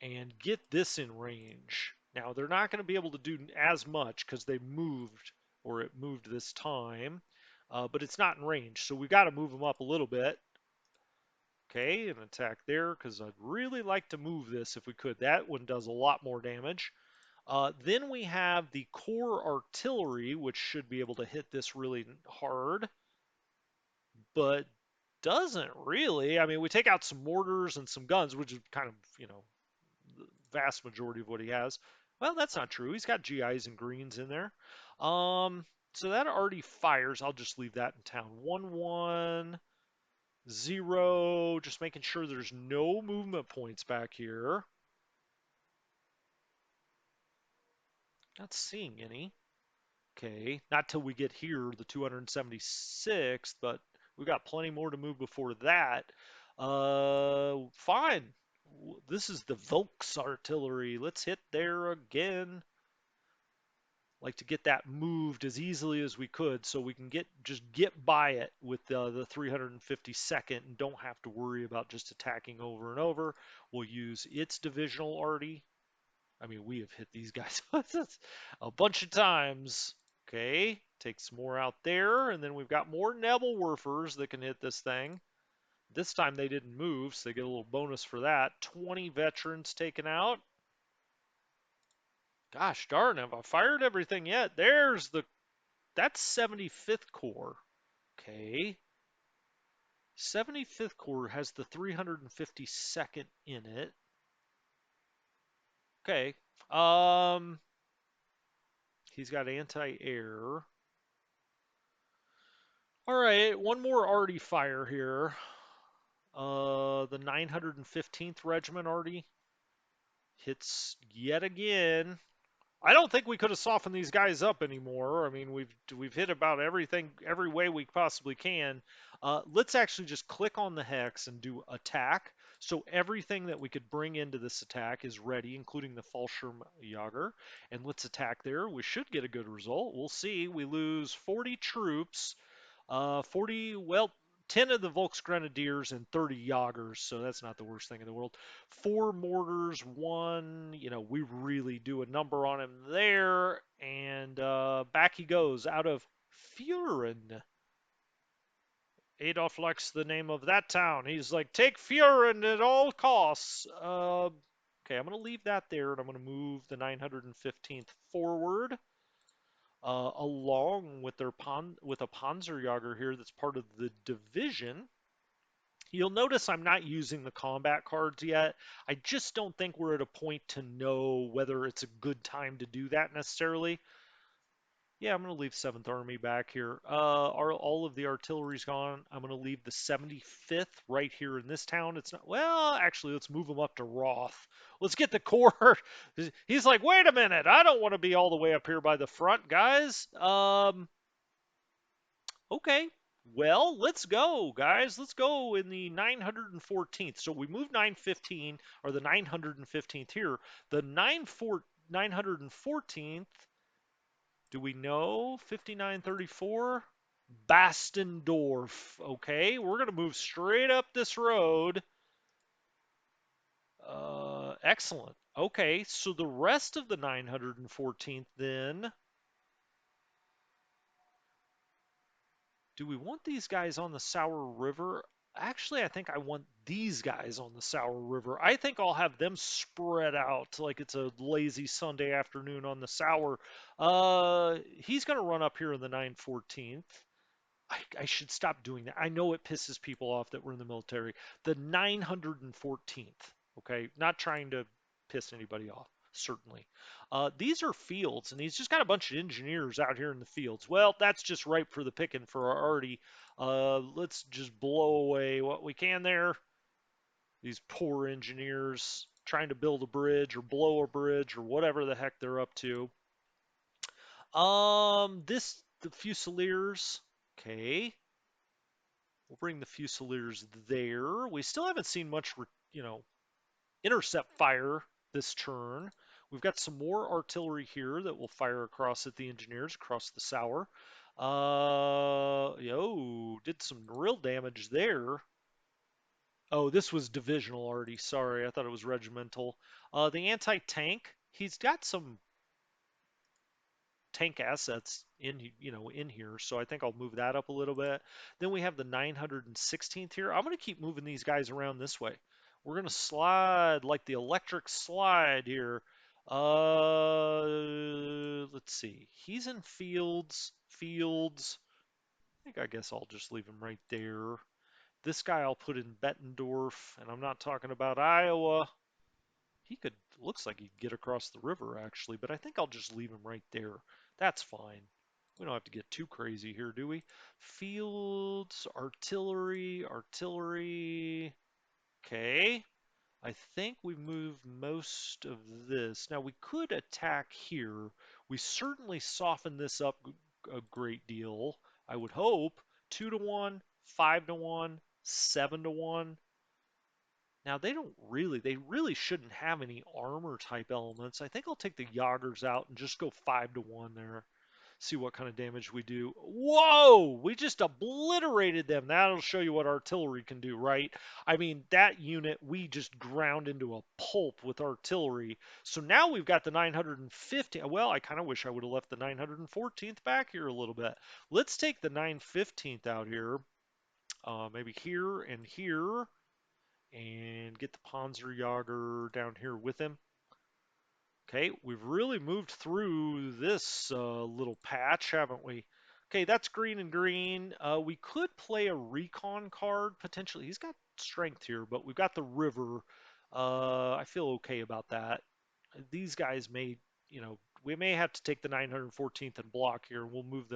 and get this in range. Now, they're not going to be able to do as much because they moved, or it moved this time, but it's not in range. So we've got to move them up a little bit. Okay, an attack there because I'd really like to move this if we could. That one does a lot more damage. Then we have the core artillery, which should be able to hit this really hard, but doesn't really. I mean, we take out some mortars and some guns, which is kind of, the vast majority of what he has. Well, that's not true. He's got GIs and greens in there. So that already fires. I'll just leave that in town. 1-1-0. Just making sure there's no movement points back here. Not seeing any. Okay, not till we get here, the 276th, but we got plenty more to move before that. Fine. This is the Volks artillery. Let's hit there again. Like to get that moved as easily as we could so we can just get by it with the 352nd and don't have to worry about just attacking over and over. We'll use its divisional arty. I mean, we have hit these guys a bunch of times. Okay, take some more out there, and then we've got more Nebelwerfers that can hit this thing. This time they didn't move, so they get a little bonus for that. 20 veterans taken out. Gosh darn, have I fired everything yet? That's 75th Corps. Okay. 75th Corps has the 352nd in it. Okay. He's got anti-air. All right, one more arty fire here. The 915th Regiment arty hits yet again. I don't think we could have softened these guys up anymore. I mean, we've hit about everything, every way we possibly can. Let's actually just click on the hex and do attack. So everything that we could bring into this attack is ready, including the Fallschirm Jager. And let's attack there. We should get a good result. We'll see. We lose 40 troops. 40, well, 10 of the Volksgrenadiers and 30 Jagers, so that's not the worst thing in the world. 4 mortars, 1, we really do a number on him there, and back he goes out of Furen. Adolf likes the name of that town. He's like, take Furen at all costs. Okay, I'm going to leave that there, and I'm going to move the 915th forward. Along with with a Panzerjäger here that's part of the division. You'll notice I'm not using the combat cards yet. I just don't think we're at a point to know whether it's a good time to do that necessarily. Yeah, I'm going to leave 7th Army back here. All of the artillery's gone. I'm going to leave the 75th right here in this town. It's not, well, actually, let's move them up to Roth. Let's get the Corps. He's like, wait a minute. I don't want to be all the way up here by the front, guys. Okay. Well, let's go, guys. Let's go in the 914th. So we moved 915, or the 915th here. The 914th, do we know? 5934? Bastendorf. Okay, we're going to move straight up this road. Excellent. Okay, so the rest of the 914th then. Do we want these guys on the Sour River? Actually, I think I want these guys on the Sour River. I think I'll have them spread out like it's a lazy Sunday afternoon on the Sour. He's going to run up here in the 914th. I should stop doing that. I know it pisses people off that we're in the military. The 914th, okay? Not trying to piss anybody off. certainly. These are fields, and he's just got a bunch of engineers out here in the fields. Well, that's just ripe for the picking for our Artie. Let's just blow away what we can there. These poor engineers trying to build a bridge or blow a bridge or whatever the heck they're up to. The Fusiliers. Okay, we'll bring the Fusiliers there. We still haven't seen much, Intercept Fire this turn. We've got some more artillery here that will fire across at the engineers across the Sour. Yo, did some real damage there. Oh, this was divisional already. Sorry, I thought it was regimental. The anti-tank, he's got some tank assets in here, so I think I'll move that up a little bit. Then we have the 916th here. I'm going to keep moving these guys around this way. We're going to slide like the electric slide here. Let's see. He's in fields. Fields. I guess I'll just leave him right there. This guy I'll put in Bettendorf, and I'm not talking about Iowa. He could, looks like he'd get across the river actually, but I think I'll just leave him right there. That's fine. We don't have to get too crazy here, do we? Fields, artillery, artillery. Okay. I think we've moved most of this. Now we could attack here. We certainly soften this up a great deal. I would hope 2 to 1, 5 to 1, 7 to 1. Now they really shouldn't have any armor type elements. I think I'll take the Yagers out and just go 5 to 1 there. See what kind of damage we do. Whoa! We just obliterated them. That'll show you what artillery can do, right? I mean, that unit we just ground into a pulp with artillery. So now we've got the 950. Well, I kind of wish I would have left the 914th back here a little bit. Let's take the 915th out here. Maybe here and here and get the Panzerjäger down here with him. Okay, we've really moved through this little patch, haven't we? Okay, that's green and green. We could play a recon card potentially. He's got strength here, but we've got the river. I feel okay about that. These guys we may have to take the 914th and block here. We'll move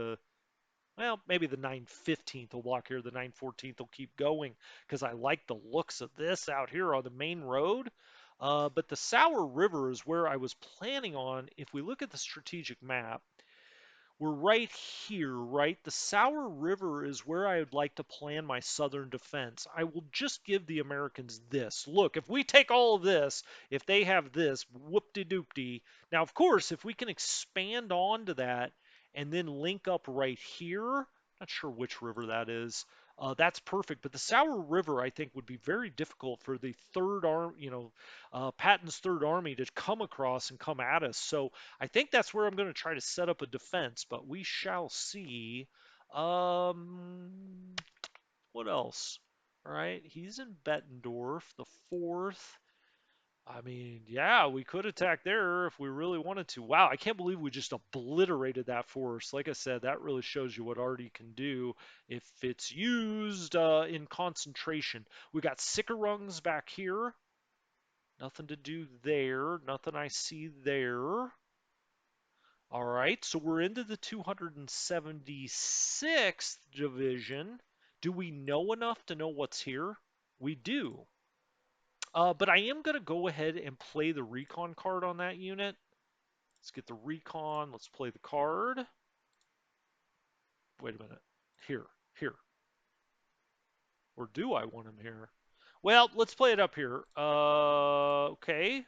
maybe the 915th will block here. The 914th will keep going because I like the looks of this out here on the main road. But the Sour River is where I was planning on. If we look at the strategic map, we're right here, right? The Sour River is where I would like to plan my southern defense. I will just give the Americans this. Look, if we take all of this, if they have this, whoop-de-doop-de. Now, of course, if we can expand onto that and then link up right here, not sure which river that is. That's perfect. But the Sour River, I think, would be very difficult for the third arm, Patton's third army to come across and come at us. So I think that's where I'm going to try to set up a defense, but we shall see. Um, what else? All right, he's in Bettendorf, the fourth. I mean, yeah, we could attack there if we really wanted to. Wow, I can't believe we just obliterated that force. Like I said, that really shows you what Artie can do if it's used in concentration. We got Sickerungs back here. Nothing to do there. Nothing I see there. All right, so we're into the 276th division. Do we know enough to know what's here? We do. But I am going to go ahead and play the recon card on that unit. Let's get the recon. Let's play the card. Wait a minute. Here. Or do I want him here? Well, let's play it up here. Okay.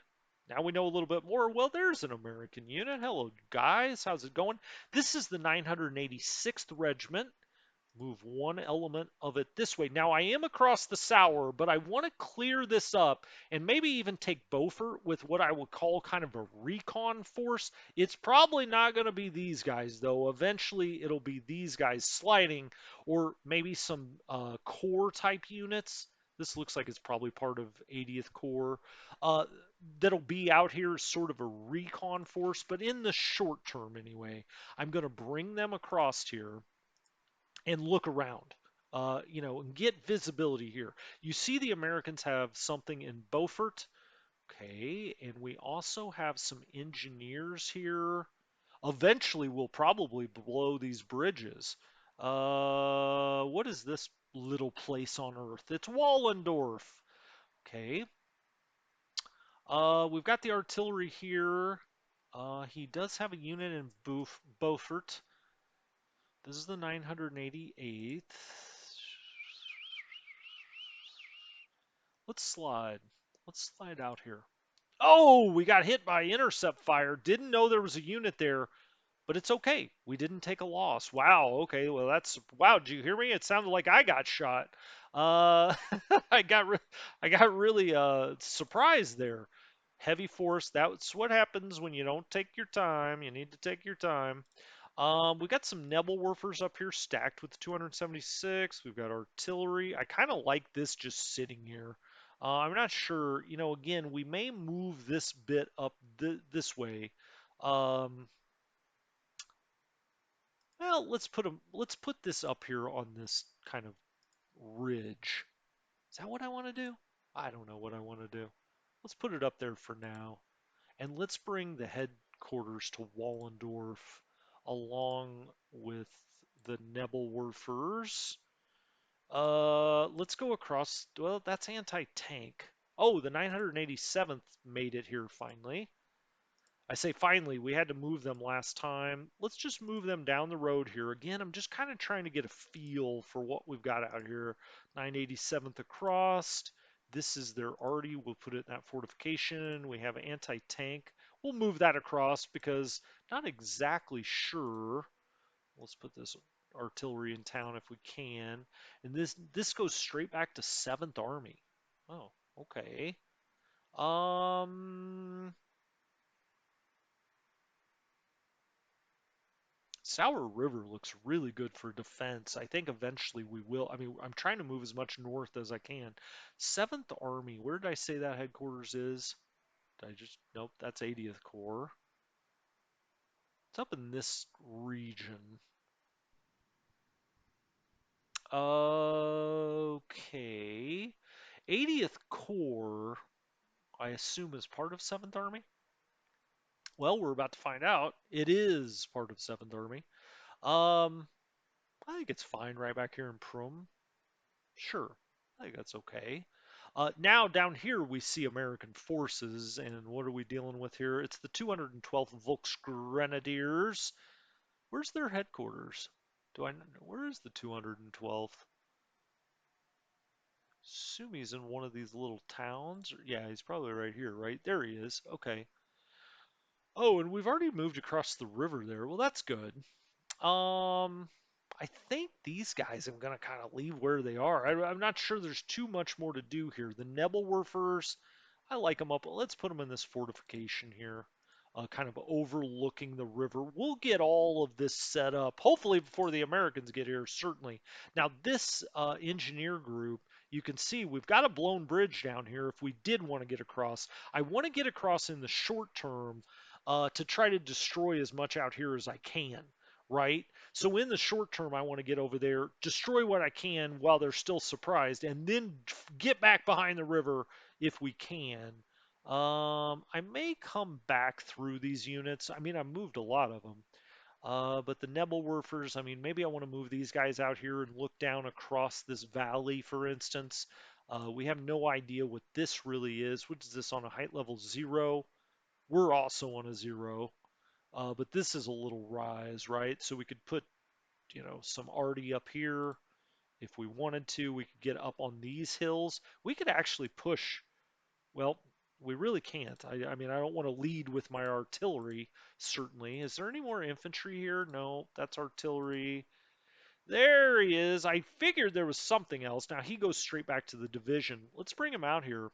Now we know a little bit more. Well, there's an American unit. Hello, guys. How's it going? This is the 986th Regiment. Move one element of it this way. Now I am across the Sour, but I want to clear this up and maybe even take Beaufort with what I would call kind of a recon force. It's probably not going to be these guys, though. Eventually, it'll be these guys sliding, or maybe some core type units. This looks like it's probably part of 80th Corps. That'll be out here sort of a recon force, but in the short term anyway, I'm going to bring them across here and look around, and get visibility here. You see the Americans have something in Beaufort. Okay, and we also have some engineers here. Eventually, we'll probably blow these bridges. What is this little place on Earth? It's Wallendorf. Okay. We've got the artillery here. He does have a unit in Beaufort. This is the 988th. Let's slide. Let's slide out here. Oh, we got hit by Intercept Fire. Didn't know there was a unit there, but it's okay. We didn't take a loss. Wow. Okay. Well, that's wow. Did you hear me? It sounded like I got shot. Uh, I got I got really surprised there. Heavy force. That's what happens when you don't take your time. You need to take your time. We got some Nebelwerfers up here stacked with 276. We've got artillery. I kind of like this just sitting here. I'm not sure. Again, we may move this bit up this way. Um, well, let's put this up here on this kind of ridge. Is that what I want to do? I don't know what I want to do. Let's put it up there for now. And let's bring the headquarters to Wallendorf along with the Nebelwerfers. Let's go across. Well, that's anti-tank. Oh, the 987th made it here finally. I say finally, we had to move them last time. Let's just move them down the road here. Again, I'm just kind of trying to get a feel for what we've got out here. 987th across. This is their arty. We'll put it in that fortification. We have anti-tank. We'll move that across because not exactly sure. Let's put this artillery in town if we can. And this goes straight back to 7th Army. Oh, okay. Um Sour River looks really good for defense. I think eventually we will. I mean, I'm trying to move as much north as I can. 7th Army, where did I say that headquarters is? Did I just, nope, that's 80th Corps. It's up in this region. Okay. 80th Corps, I assume is part of 7th Army? Well, we're about to find out. It is part of 7th Army. Um, I think it's fine right back here in Prum. Sure, I think that's okay. Now down here we see American forces, and what are we dealing with here? It's the 212th Volksgrenadiers. Where's their headquarters? Do I know? Where is the 212th? Assume he's in one of these little towns. Yeah, he's probably right here, right? There he is. Okay. Oh, and we've already moved across the river there. Well, that's good. Um, I think these guys I'm gonna kind of leave where they are. I'm not sure there's too much more to do here. The Nebelwerfers, I like them up. Let's put them in this fortification here, kind of overlooking the river. We'll get all of this set up, hopefully before the Americans get here, certainly. Now, this engineer group, you can see we've got a blown bridge down here if we did want to get across. I want to get across in the short term to try to destroy as much out here as I can, right? So in the short term, I want to get over there, destroy what I can while they're still surprised, and then get back behind the river if we can. I may come back through these units. I mean, I moved a lot of them. But the Nebelwerfers, I mean, maybe I want to move these guys out here and look down across this valley, for instance. We have no idea what this really is. What is this on a height level 0? We're also on a 0. But this is a little rise, right? So we could put, some arty up here. If we wanted to, we could get up on these hills. We could actually push. Well, we really can't. I mean, I don't want to lead with my artillery, certainly. Is there any more infantry here? No, that's artillery. There he is. I figured there was something else. Now he goes straight back to the division. Let's bring him out here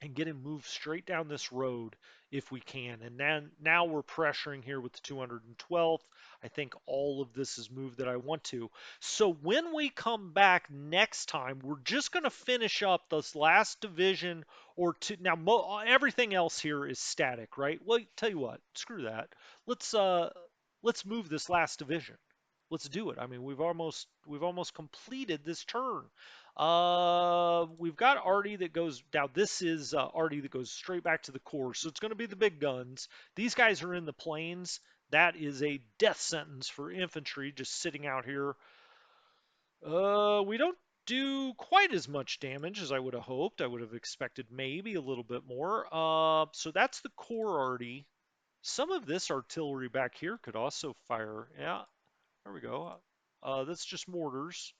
and get him moved straight down this road if we can. And then now we're pressuring here with the 212th. I think all of this is moved that I want to. So when we come back next time, we're just going to finish up this last division or two. Now everything else here is static, right? Well, tell you what, screw that. Let's uh let's move this last division. Let's do it. I mean, we've almost completed this turn. We've got Artie that goes now. This is Artie that goes straight back to the core, so it's going to be the big guns. These guys are in the plains. That is a death sentence for infantry just sitting out here. We don't do quite as much damage as I would have hoped. I would have expected maybe a little bit more. So that's the core Artie. Some of this artillery back here could also fire. Yeah, there we go. That's just mortars.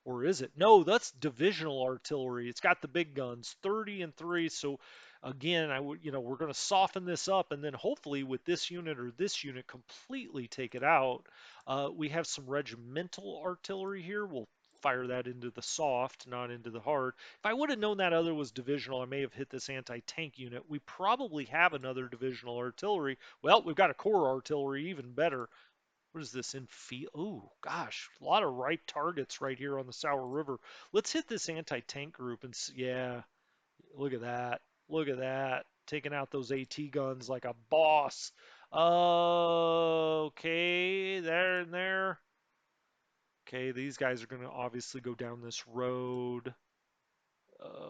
Or is it? No, that's divisional artillery. It's got the big guns, 30 and 3. So again, I would, we're going to soften this up and then hopefully with this unit or this unit completely take it out. We have some regimental artillery here. We'll fire that into the soft, not into the hard. If I would have known that other was divisional, I may have hit this anti-tank unit. We probably have another divisional artillery. Well, we've got a core artillery, even better. What is this in field? Oh, gosh, a lot of ripe targets right here on the Sour River. Let's hit this anti-tank group and see. Yeah, look at that. Look at that. Taking out those AT guns like a boss. Okay, there and there. Okay, these guys are going to obviously go down this road.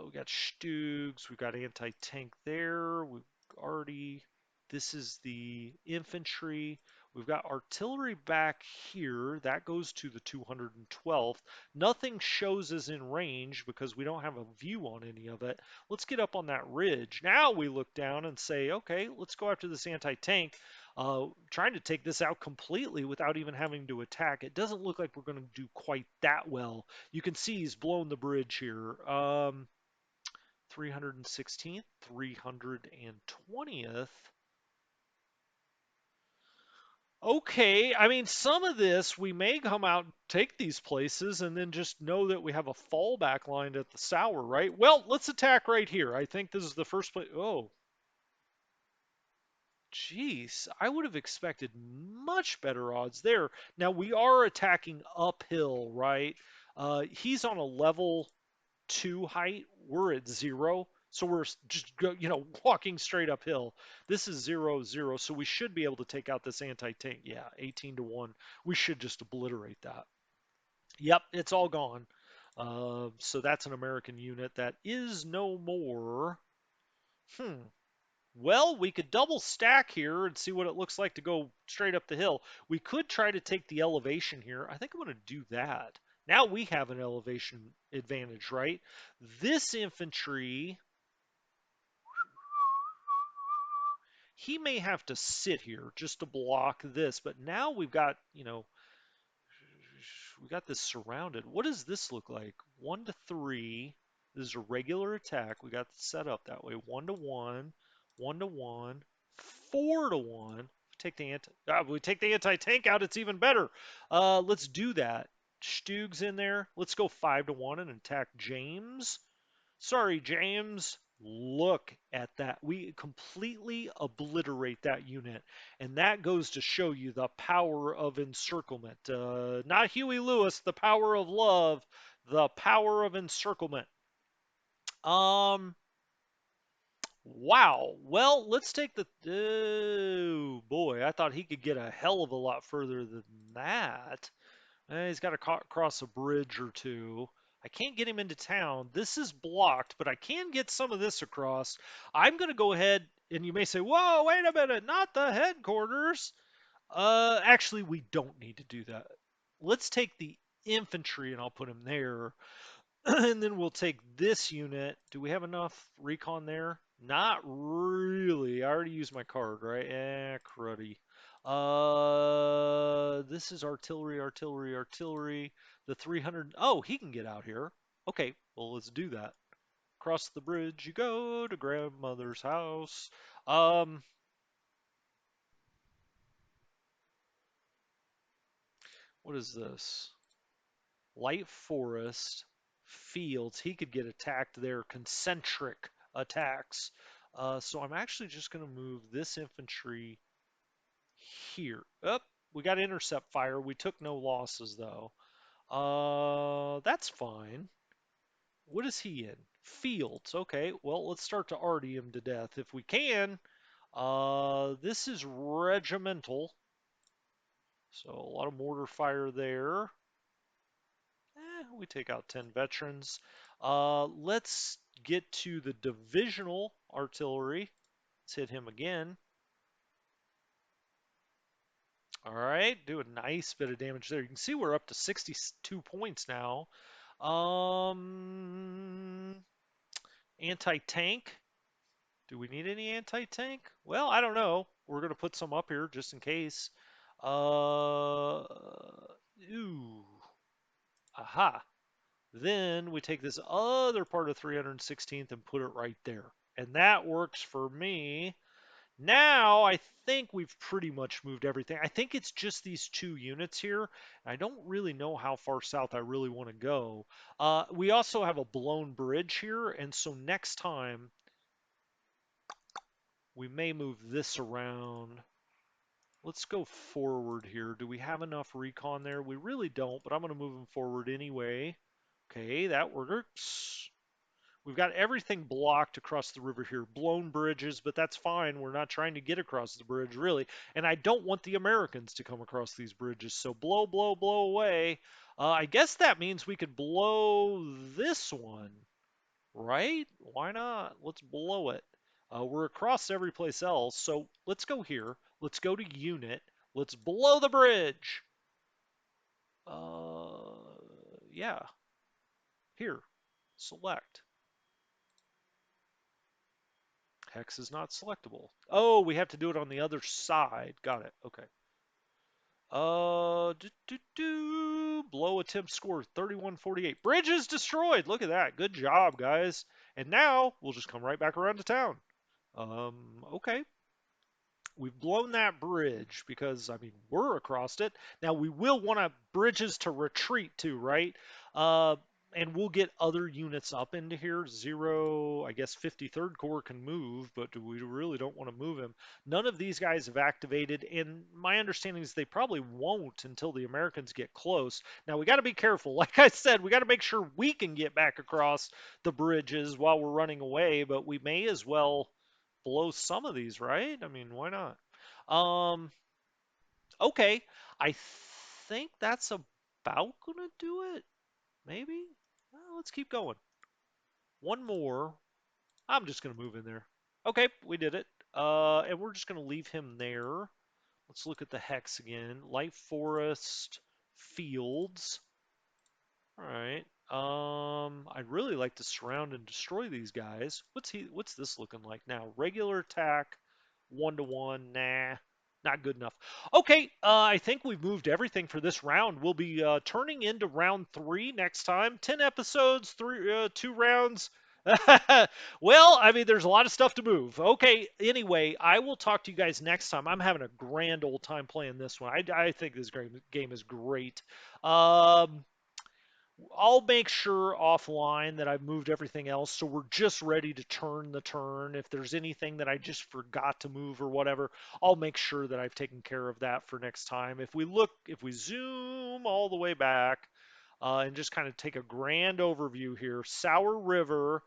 We got Stugs, we got anti-tank there. We've already. This is the infantry. We've got artillery back here. That goes to the 212th. Nothing shows us in range because we don't have a view on any of it. Let's get up on that ridge. Now we look down and say, okay, let's go after this anti-tank. Trying to take this out completely without even having to attack. It doesn't look like we're going to do quite that well. You can see he's blown the bridge here. 316th, 320th. Okay, I mean, some of this we may come out and take these places and then just know that we have a fallback line at the Sour, right? Well, let's attack right here. I think this is the first place. Oh, jeez, I would have expected much better odds there. Now we are attacking uphill, right? He's on a level 2 height. We're at 0, so we're just walking straight uphill. This is 0 0, so we should be able to take out this anti-tank. Yeah, 18 to 1. We should just obliterate that. Yep, it's all gone. So that's an American unit that is no more. Hmm. Well, we could double stack here and see what it looks like to go straight up the hill. We could try to take the elevation here. I think I'm going to do that. Now we have an elevation advantage, right? This infantry, he may have to sit here just to block this, but now we've got, we got this surrounded. What does this look like? 1 to 3. This is a regular attack. We got it set up that way. 1 to 1, 1 to 1, 4 to 1. We take the anti-tank out, it's even better. Let's do that. Stug's in there. Let's go 5 to 1 and attack James. Sorry, James. Look at that. We completely obliterate that unit. And that goes to show you the power of encirclement. Not Huey Lewis, the power of love, the power of encirclement. Um, wow. Well, let's take the. Oh, boy. I thought he could get a hell of a lot further than that. He's got to cross a bridge or two. I can't get him into town. This is blocked, but I can get some of this across. I'm going to go ahead, and you may say, whoa, wait a minute, not the headquarters. Actually, we don't need to do that. Let's take the infantry, and I'll put him there. And then we'll take this unit. Do we have enough recon there? Not really. I already used my card, right? Cruddy. This is artillery, artillery, artillery. The 300. Oh, he can get out here. Okay, well, let's do that. Cross the bridge you go to grandmother's house. Um, what is this? Light forest, fields. He could get attacked there. Concentric attacks. So I'm actually just going to move this infantry here. Up, we got intercept fire. We took no losses though. That's fine. What is he in? Fields. Okay, well, let's start to arty him to death if we can. This is regimental. So a lot of mortar fire there. We take out 10 veterans. Let's get to the divisional artillery. Let's hit him again. All right, do a nice bit of damage there. You can see we're up to 62 points now. Anti-tank. Do we need any anti-tank? Well, I don't know. We're going to put some up here just in case. Ooh. Aha. Then we take this other part of 316th and put it right there. And that works for me. Now I think we've pretty much moved everything. I think it's just these 2 units here. I don't really know how far south I really want to go. We also have a blown bridge here, and so next time we may move this around. Let's go forward here. Do we have enough recon there? We really don't, but I'm going to move them forward anyway. Okay, that works. We've got everything blocked across the river here, blown bridges, but that's fine. We're not trying to get across the bridge, really. And I don't want the Americans to come across these bridges, so blow, blow, blow away. I guess that means we could blow this one, right? Why not? Let's blow it. We're across every place else, so let's go here. Let's go to unit. Let's blow the bridge. Yeah. Here. Select. Hex is not selectable. Oh, we have to do it on the other side. Got it. Okay. Blow attempt score 3148. Bridge is destroyed. Look at that. Good job, guys. And now we'll just come right back around to town. Okay. We've blown that bridge because, I mean, we're across it. Now, we will want bridges to retreat to, right? Uh, and we'll get other units up into here. Zero, I guess 53rd Corps can move, but we really don't want to move him. None of these guys have activated, and my understanding is they probably won't until the Americans get close. Now, we got to be careful. Like I said, we got to make sure we can get back across the bridges while we're running away, but we may as well blow some of these, right? I mean, why not? Um, okay. I think that's about gonna do it. Maybe. Well, let's keep going. One more. I'm just gonna move in there. Okay, we did it. And we're just gonna leave him there. Let's look at the hex again. Light forest, fields. All right. I'd really like to surround and destroy these guys. What's this looking like now? Regular attack, 1-to-1. Nah, not good enough. Okay, I think we've moved everything for this round. We'll be turning into round 3 next time. 10 episodes, 2 rounds. Well, I mean, there's a lot of stuff to move. Okay, anyway, I will talk to you guys next time. I'm having a grand old time playing this one. I think this game is great. Um, I'll make sure offline that I've moved everything else so we're just ready to turn the turn. If there's anything that I just forgot to move or whatever, I'll make sure that I've taken care of that for next time. If we zoom all the way back and just kind of take a grand overview here, Sour River,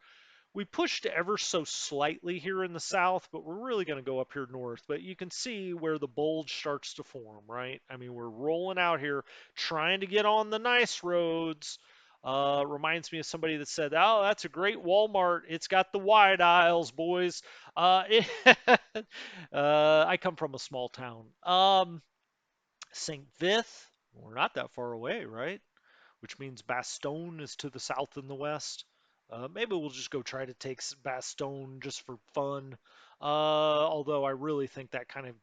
we pushed ever so slightly here in the south, but we're really going to go up here north. But you can see where the bulge starts to form, right? I mean, we're rolling out here, trying to get on the nice roads. Reminds me of somebody that said, "Oh, that's a great Walmart. It's got the wide aisles, boys." I come from a small town. St. Vith, we're not that far away, right? Which means Bastogne is to the south and the west. Maybe we'll just go try to take Bastogne just for fun. Although I really think that kind of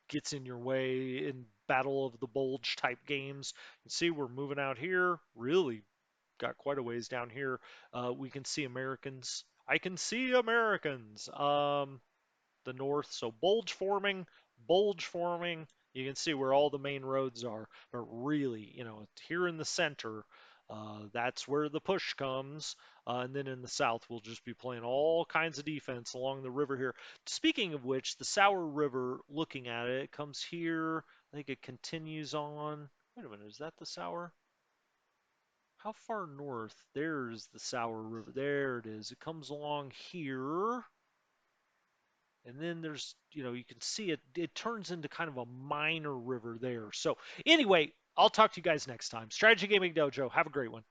gets in your way in Battle of the Bulge type games. You see, we're moving out here. Really got quite a ways down here. We can see Americans. I can see Americans. The north. So bulge forming. You can see where all the main roads are. But really, here in the center, that's where the push comes. And then in the south, we'll just be playing all kinds of defense along the river here. Speaking of which, the Sour River, looking at it, it comes here. I think it continues on. Wait a minute, is that the Sour? How far north? There's the Sour River. There it is. It comes along here. And then there's, you can see it turns into kind of a minor river there. So anyway, I'll talk to you guys next time. Strategy Gaming Dojo. Have a great one.